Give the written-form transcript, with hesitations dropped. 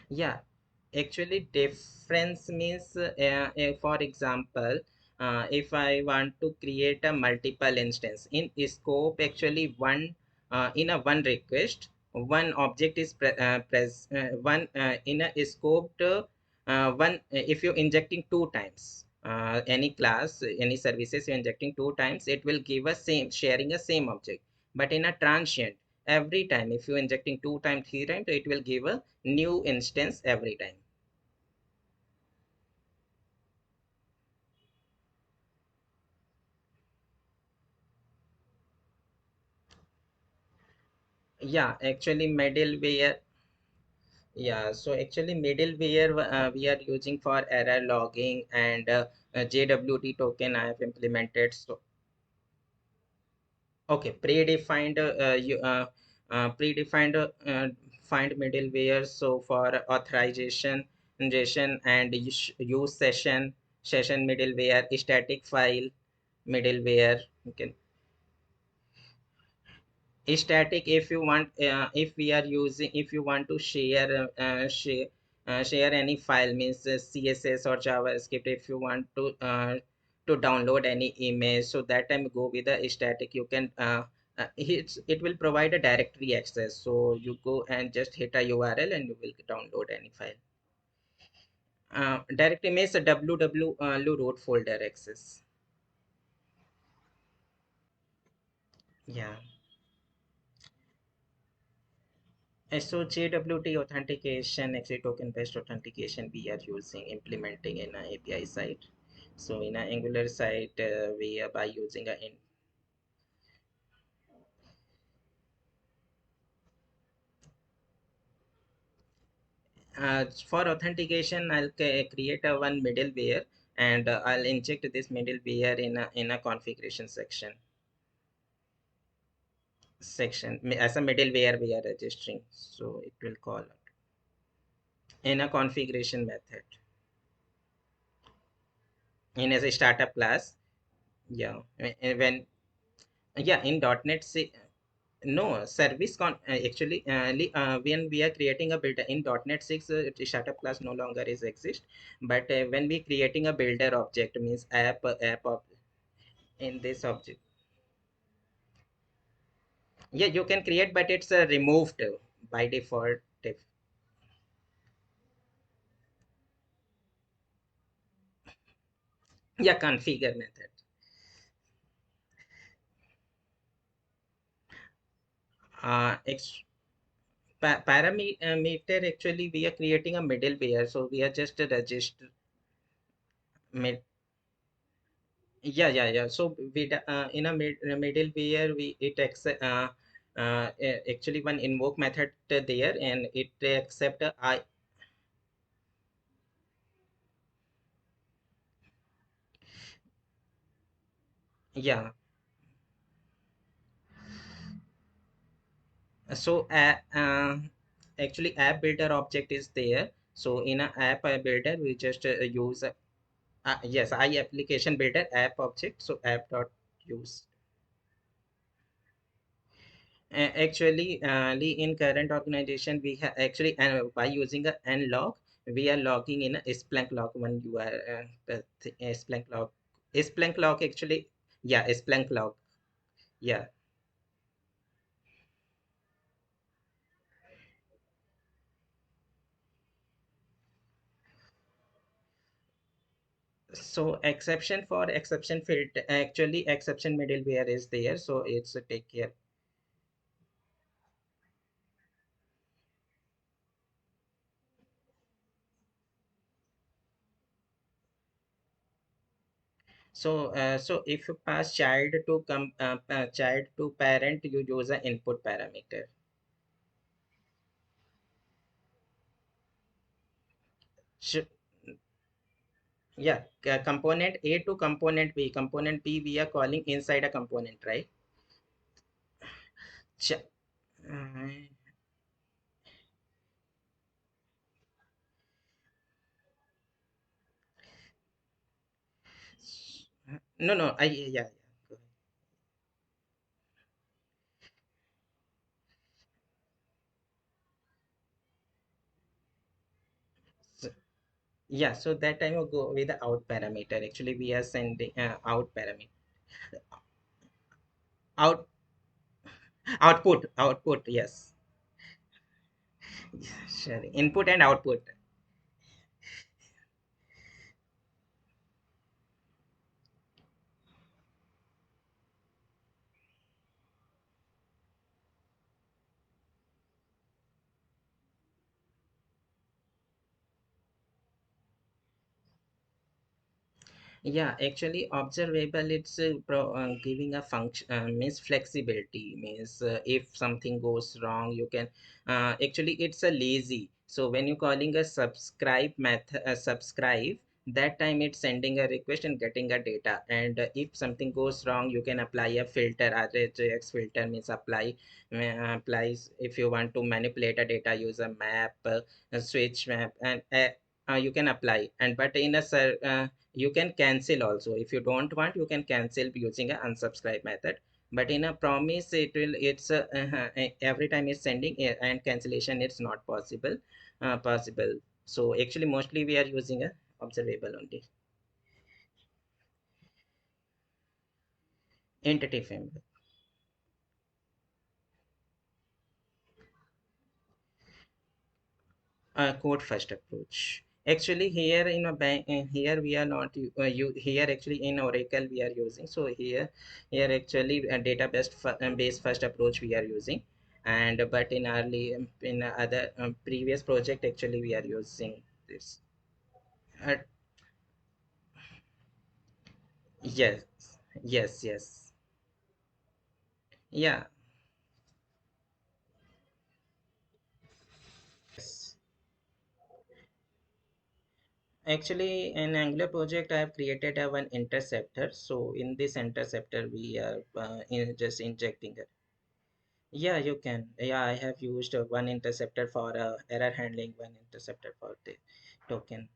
Yeah, actually difference means for example, if I want to create a multiple instance in scope, actually one in a one request, one object is one in a scoped one if you're injecting two times any class, any services you're injecting two times, it will give a same sharing a same object. But in a transient, every time if you're injecting two times, three times, it will give a new instance every time. Yeah, actually middleware. Yeah, so actually middleware we are using for error logging and JWT token I have implemented. So okay, predefined predefined find middleware. So for authorization, ingestion, and use session middleware, static file middleware. Okay, static if you want if we are using, if you want to share any file, means css or javascript, if you want to download any image, so that time go with the static. You can it will provide a directory access, so you go and just hit a url and you will download any file. Directory means a www root folder access. Yeah. So JWT authentication, actually token-based authentication, we are using implementing in a API site. So in a Angular site, we are by using a for authentication, I'll create a one middleware, and I'll inject this middleware in a configuration section as a middleware we are registering. So it will call in a configuration method in as a startup class. Yeah, when yeah in .NET C. No, service actually when we are creating a builder in .NET 6, startup class no longer is exist. But when we creating a builder object, means app of in this object, yeah, you can create, but it's removed by default. Yeah, configure method. Ex parameter, actually we are creating a middleware, so we are just register mid. Yeah. So we in a middleware, we it accept actually one invoke method there, and it accept I. Yeah. So actually app builder object is there. So in a app builder, we just use yes, I application builder app object. So app dot use. Actually, in current organization, we have actually, and by using a nlog, we are logging in a Splunk log when you are Splunk log. Splunk log actually, yeah, Splunk log, yeah. So exception for exception filter, actually exception middleware is there, so it's take care. So if you pass child to parent, you use an input parameter. Sh Yeah, component A to component B. Component B we are calling inside a component, right? Ch no, no, yeah. Go ahead. Yeah, so that time we go with the out parameter. Actually, we are sending out parameter, out output. Yes, sure. Input and output. Yeah, actually, observable, it's giving a function, means flexibility, means if something goes wrong, you can, actually, it's a lazy. So when you're calling a subscribe method, subscribe, that time it's sending a request and getting a data. And if something goes wrong, you can apply a filter, RHX filter means applies if you want to manipulate a data, use a map, a switch map, and you can apply. And but in a you can cancel also. If you don't want, you can cancel using a unsubscribe method. But in a promise, it will, it's every time it's sending and cancellation, it's not possible. So actually mostly we are using a observable only. Entity framework. Code first approach. Actually, here in a bank, here we are not you here actually in Oracle we are using. So here actually a database base first approach we are using. And but in early in other previous project actually we are using this. Uh, yes, yes. Yeah. Yes. Actually, in Angular project, I have created a one interceptor. So in this interceptor, we are just injecting. Yeah, you can. Yeah, I have used one interceptor for error handling, one interceptor for the token.